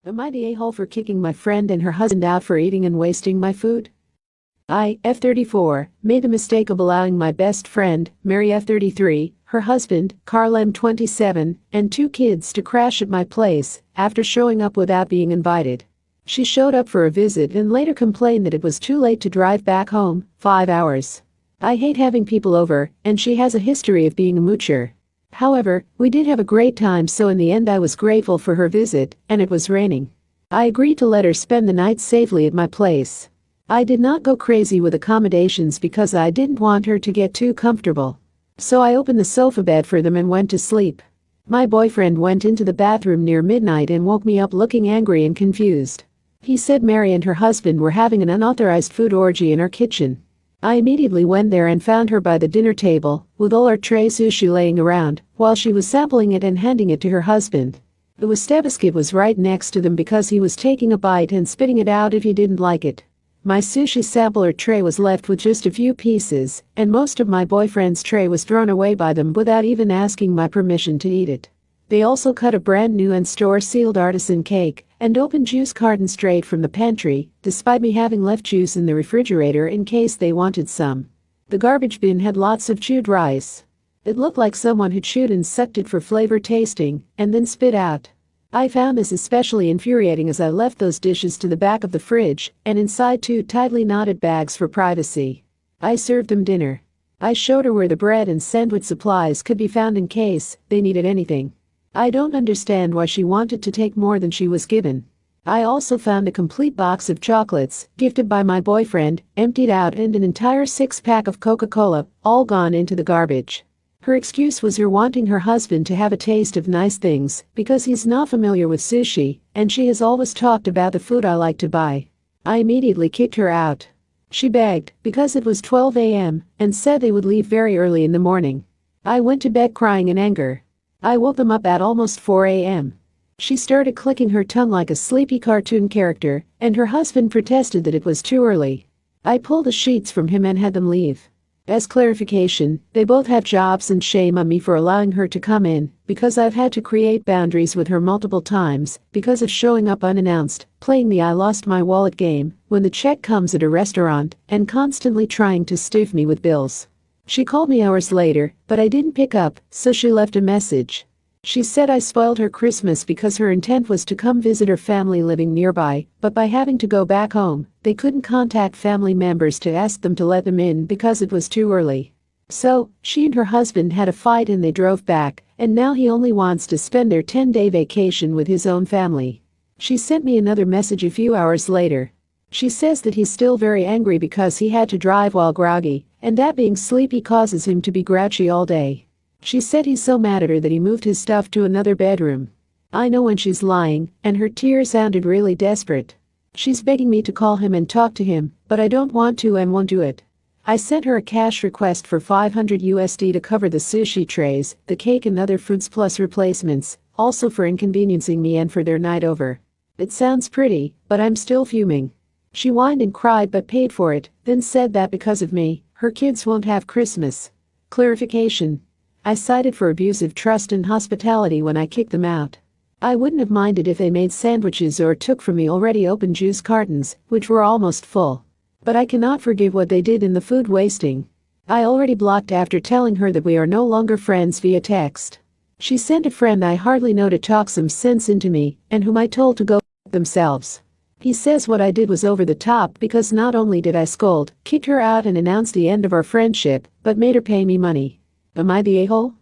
Am I the a-hole for kicking my friend and her husband out for eating and wasting my food? I, F34, made the mistake of allowing my best friend, Mary F33, her husband, Carl M27, and 2 kids to crash at my place after showing up without being invited. She showed up for a visit and later complained that it was too late to drive back home, 5 hours. I hate having people over, and she has a history of being a moocher. However, we did have a great time, so in the end I was grateful for her visit, and it was raining. I agreed to let her spend the night safely at my place. I did not go crazy with accommodations because I didn't want her to get too comfortable. So I opened the sofa bed for them and went to sleep. My boyfriend went into the bathroom near midnight and woke me up looking angry and confused. He said Mary and her husband were having an unauthorized food orgy in our kitchen. I immediately went there and found her by the dinner table, with all her tray sushi laying around, while she was sampling it and handing it to her husband. The wasabi was right next to them because he was taking a bite and spitting it out if he didn't like it. My sushi sampler tray was left with just a few pieces, and most of my boyfriend's tray was thrown away by them without even asking my permission to eat it. They also cut a brand new and store-sealed artisan cake and opened juice carton straight from the pantry, despite me having left juice in the refrigerator in case they wanted some. The garbage bin had lots of chewed rice. It looked like someone had chewed and sucked it for flavor tasting and then spit out. I found this especially infuriating as I left those dishes to the back of the fridge and inside 2 tightly knotted bags for privacy. I served them dinner. I showed her where the bread and sandwich supplies could be found in case they needed anything. I don't understand why she wanted to take more than she was given. I also found a complete box of chocolates, gifted by my boyfriend, emptied out, and an entire 6-pack of Coca-Cola, all gone into the garbage. Her excuse was her wanting her husband to have a taste of nice things because he's not familiar with sushi, and she has always talked about the food I like to buy. I immediately kicked her out. She begged, because it was 12 a.m., and said they would leave very early in the morning. I went to bed crying in anger. I woke them up at almost 4 a.m. She started clicking her tongue like a sleepy cartoon character, and her husband protested that it was too early. I pulled the sheets from him and had them leave. As clarification, they both have jobs and shame on me for allowing her to come in, because I've had to create boundaries with her multiple times because of showing up unannounced, playing the I lost my wallet game when the check comes at a restaurant, and constantly trying to stiff me with bills. She called me hours later, but I didn't pick up, so she left a message. She said I spoiled her Christmas because her intent was to come visit her family living nearby, but by having to go back home, they couldn't contact family members to ask them to let them in because it was too early. So, she and her husband had a fight and they drove back, and now he only wants to spend their 10-day vacation with his own family. She sent me another message a few hours later. She says that he's still very angry because he had to drive while groggy, and that being sleepy causes him to be grouchy all day. She said he's so mad at her that he moved his stuff to another bedroom. I know when she's lying, and her tears sounded really desperate. She's begging me to call him and talk to him, but I don't want to and won't do it. I sent her a cash request for $500 to cover the sushi trays, the cake and other foods plus replacements, also for inconveniencing me and for their night over. It sounds pretty, but I'm still fuming. She whined and cried but paid for it, then said that because of me, her kids won't have Christmas. Clarification. I cited for abusive trust and hospitality when I kicked them out. I wouldn't have minded if they made sandwiches or took from me already open juice cartons, which were almost full. But I cannot forgive what they did in the food wasting. I already blocked after telling her that we are no longer friends via text. She sent a friend I hardly know to talk some sense into me, and whom I told to go f themselves. He says what I did was over the top because not only did I scold, kicked her out and announce the end of our friendship, but made her pay me money. Am I the a-hole?